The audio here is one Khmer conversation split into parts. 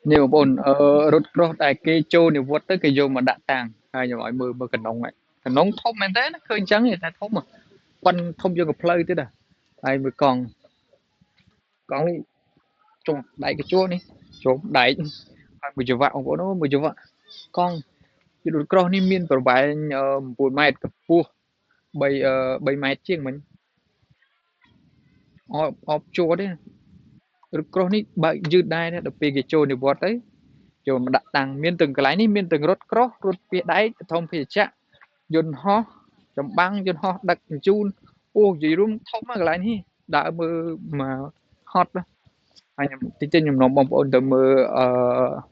nhiều bọn rốt rốt đại cái châu nhiều vót tới cái vô mà đã tàng hay như mọi mưa mưa cần nông ấy cần nông thông men thế nó khơi trắng người ta thông mà quanh thông vô cái play thế đó ai mới còn đi trồng đại cái chỗ này chỗ đại ai mới chịu vạ ông bố nó mới chịu vạ con cái đôi con này miên vào bài buồn mai cái pua bay bay mai chiên mình ọp chỗ đấy đôi con này bay dư đai đấy được cái chỗ này vót đấy chỗ mà đặt tàng miên từng cái lái này miên từng rốt cross rốt phía đáy thông phía chạ dồn ho trong băng dồn ho đặt chun ô gì luôn thông mà cái lái này đã mơ mà hot đó anh em tí trên nhầm nó bông ôn từ mơ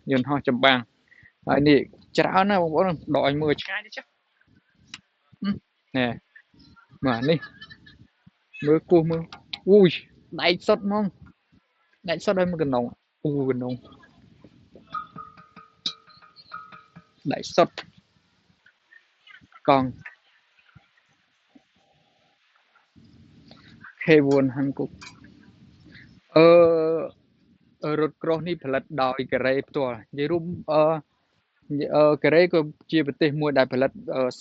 dồn ho trong băng anh đi chả nó bông ôn đòi mưa trái đấy chắc nè mà đi mưa cua mưa ui đại sốt mong đại sốt đây mà gần nồng gần nồng đại sốt còn khê buồn Hàn Quốc ờ rốt cross niផលិតដោយកូរ៉េផ្ទាល់និយាយរួមកូរ៉េក៏ជាប្រទេសមួយដែលផលិត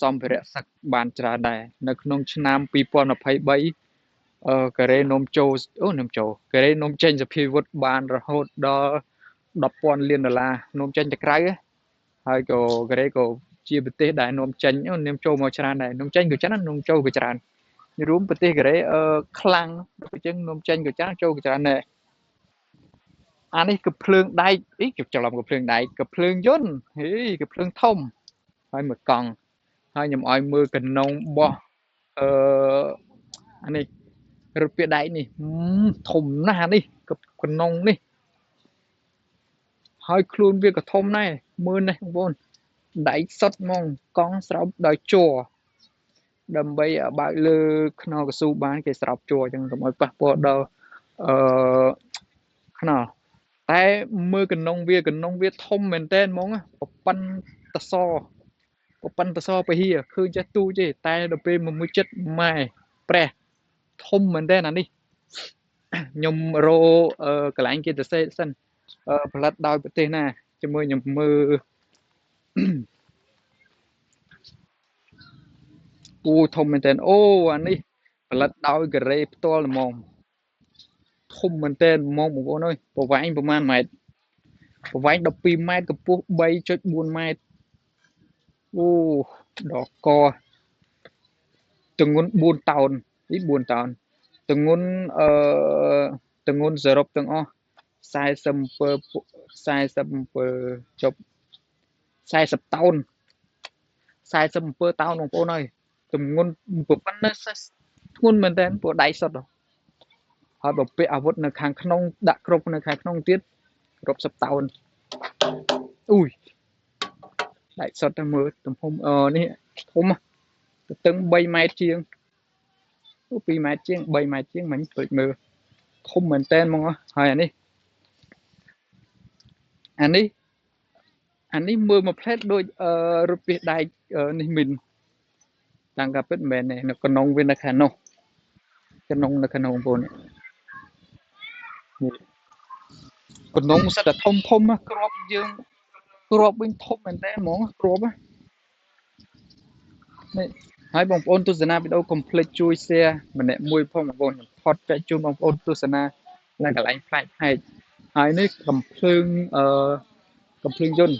សម្ភារៈសឹកបានច្រើនដែរនៅក្នុងឆ្នាំ2023កូរ៉េនាំចូលនាំចូលកូរ៉េនាំចេញសភាវុធបានរហូតដល់$10,000,000,000នាំចេញទៅក្រៅហើយក៏កូរ៉េក៏ជាប្រទេសដែលនាំចេញនាំចូលមកច្រើនដែរនាំចេញក៏ច្រើននាំចូលក៏ច្រើនរួមប្រទេសកូរ៉េខ្លាំងដូចជាងនាំចេញក៏ច្រើនចូលក៏ច្រើនដែរ អានេះគឺភ្លើងដែកអីគេច្រឡំកំភ្លើងដែកកំភ្លើងយន្តហេកំភ្លើងធំហើយមួយកង់ហើយខ្ញុំឲ្យមើលកណ្ដុងបោះអឺអានេះរថពាដែកនេះធំណាស់អានេះកណ្ដុងនេះហើយខ្លួនវាក៏ធំដែរមើលនេះបងប្អូនដែកសុទ្ធហ្មងកង់ស្រោបដោយជ័រដើម្បីបើកលើខ្នងកស៊ូបានគេស្រោបជ័រអញ្ចឹងកុំឲ្យប៉ះពាល់ដល់អឺខ្នងតែមើលកណ្ដុងវាធំមែនតើហ្មងប្រប៉ិនតសប្រប៉ិនតសពហិឃើញចេះទូទេតែដល់ពេលមកមួយចិត្តម៉ែព្រះធំមែនតើអានេះខ្ញុំរកន្លែងគេទៅសេសិនផលិតដោយប្រទេសណាជាមួយខ្ញុំមើលអូធំមែនតើអូអានេះផលិតដោយកូរ៉េផ្ទាល់ហ្មងធំមែនតើហ្មងបងប្អូនអើយប្រវែងប្រហែលម៉ែត្រប្រវែង12ម៉ែត្រកម្ពស់3.4ម៉ែត្រអូដកកទម្ងន់4តោននេះ4តោនទម្ងន់ទម្ងន់សរុបទាំងអស់47 ចុក40តោន47តោនបងប្អូនអើយទម្ងន់ប៉ុណ្ណឹងធ្ងន់មែនតើព្រោះដៃសុទ្ធហើយបើពាក់អាវុធនៅខាងក្នុងដាក់គ្រប់នៅខាងក្នុងទៀតរាប់សិបតោនអ៊ុយដៃសុទ្ធតែមើលទំហំនេះធំទៅទឹង3ម៉ែត្រជាង2ម៉ែត្រជាង3ម៉ែត្រជាងមិញដូចមើលធំមែនតើហ្មងហើយអានេះមើលមួយផ្លែតដូចរថពាសដែកនេះមិនតាំងកាពិតមិនមែននៅក្នុងវានៅខាងនោះក្នុងនៅខាងនោះបងប្អូនក្នុងសិតតែធំធំគ្រាប់យើងគ្រាប់វិញធំមែនតើហ្មងគ្រាប់នេះហើយបងប្អូនទស្សនាវីដេអូកុំភ្លេចជួយ share ម្នាក់មួយផងបងប្អូនខ្ញុំថតចែកជូនបងប្អូនទស្សនានៅកន្លែងផ្លែកហើយនេះកំភ្លើងកំភ្លើងយន្ត